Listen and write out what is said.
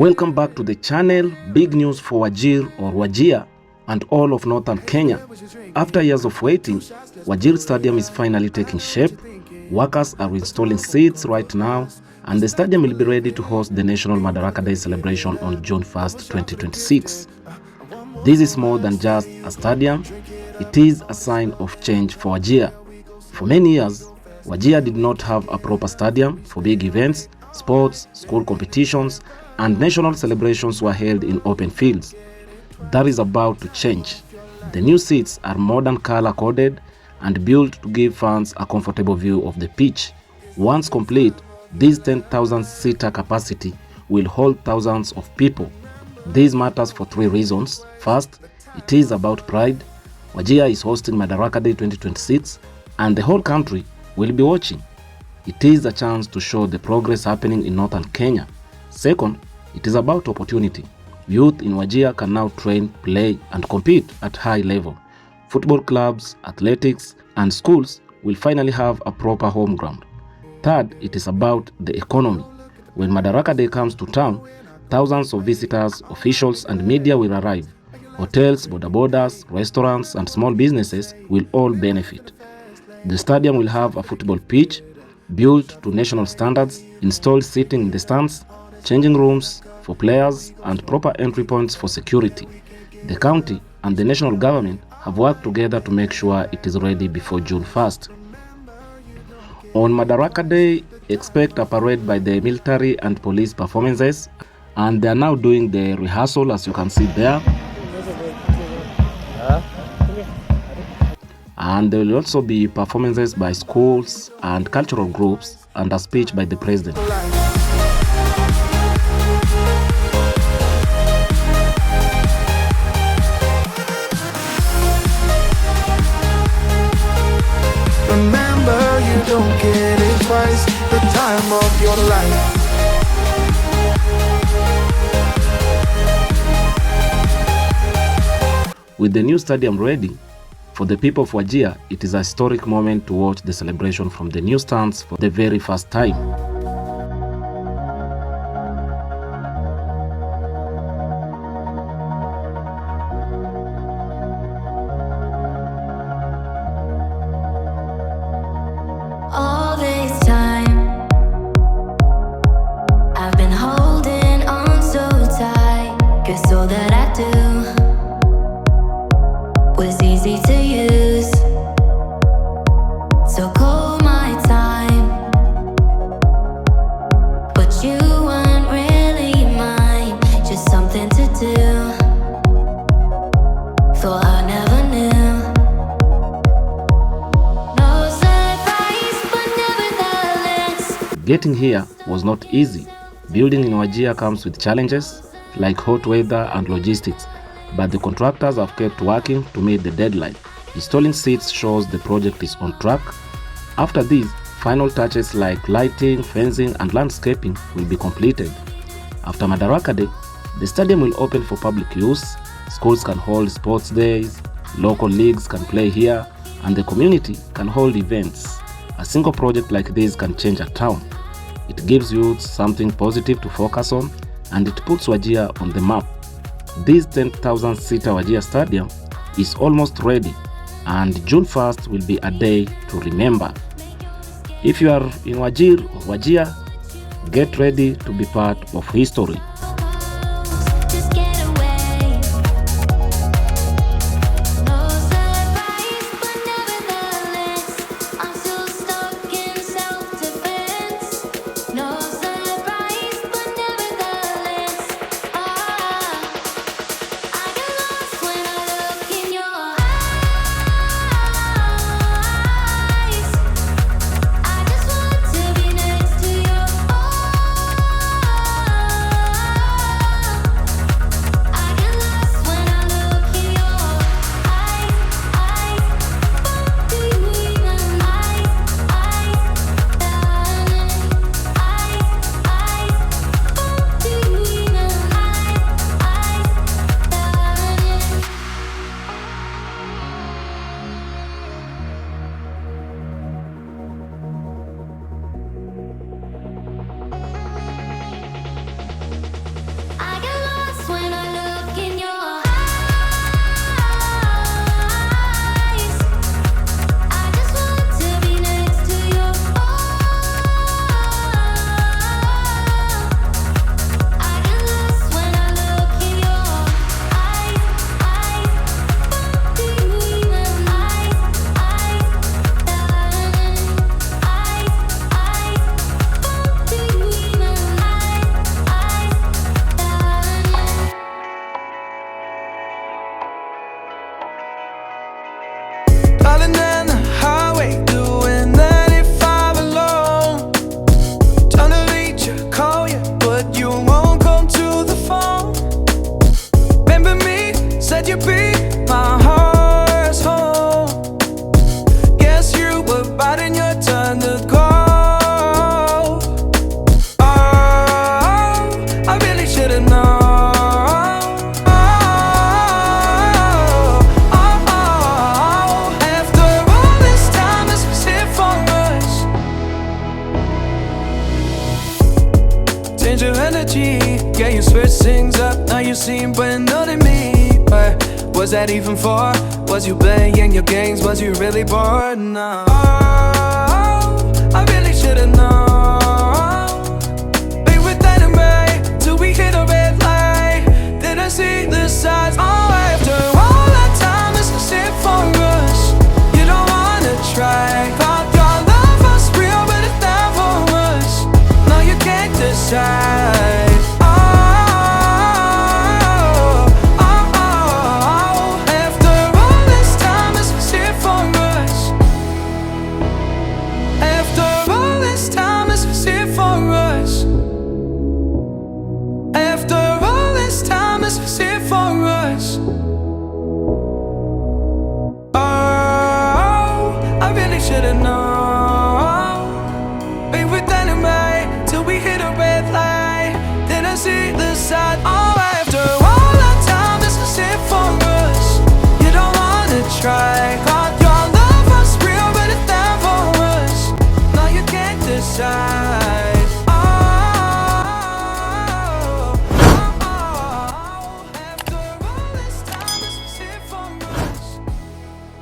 Welcome back to the channel. Big news for Wajir or Wajir and all of northern Kenya. After years of waiting, Wajir Stadium is finally taking shape. Workers are installing seats right now, and the stadium will be ready to host the National Madaraka Day celebration on June 1st, 2026. This is more than just a stadium. It is a sign of change for Wajir. For many years, Wajir did not have a proper stadium for big events. Sports, school competitions, and national celebrations were held in open fields. That is about to change. The new seats are modern color-coded and built to give fans a comfortable view of the pitch. Once complete, this 10,000-seater capacity will hold thousands of people. This matters for three reasons. First, it is about pride. Wajir is hosting Madaraka Day 2026, and the whole country will be watching. It is a chance to show the progress happening in northern Kenya. Second, it is about opportunity. Youth in Wajir can now train, play, and compete at high level. Football clubs, athletics, and schools will finally have a proper home ground. Third, it is about the economy. When Madaraka Day comes to town, thousands of visitors, officials, and media will arrive. Hotels, bodabodas, restaurants, and small businesses will all benefit. The stadium will have a football pitch, built to national standards, installed seating in the stands, changing rooms for players, and proper entry points for security. The county and the national government have worked together to make sure it is ready before June 1st. On Madaraka Day, expect a parade by the military and police performances, and they are now doing the rehearsal, as you can see there. And there will also be performances by schools and cultural groups and a speech by the president. Remember, you don't get it twice, the time of your life. With the new stadium ready, for the people of Wajir, it is a historic moment to watch the celebration from the new stands for the very first time. All this time, I've been holding on so tight, 'cause all that I do was easy to use. So call my time, but you weren't really mine, just something to do. Thought I never knew. No surprise, but nevertheless. Getting here was not easy. Building in Wajir comes with challenges like hot weather and logistics, but the contractors have kept working to meet the deadline. Installing seats shows the project is on track. After this, final touches like lighting, fencing, and landscaping will be completed. After Madaraka Day, the stadium will open for public use. Schools can hold sports days, local leagues can play here, and the community can hold events. A single project like this can change a town. It gives youth something positive to focus on, and it puts Wajir on the map. This 10,000-seater Wajir Stadium is almost ready, and June 1st will be a day to remember. If you are in Wajir or Wajir, get ready to be part of history. Just get away. No surprise, but nevertheless, I'm still stuck in self-defense. No surprise, but nevertheless, I get lost when I look in your eyes. I just want to be next to your eyes. Would you be my heart's home? Guess you were biting your turn to go. Oh, I really should've known. After all this time, this was it for us. Change your energy, yeah, you switch things up. Now you seem brand new to me. But was that even for? Was you playing your games? Was you really bored? No. Oh, I really should've known.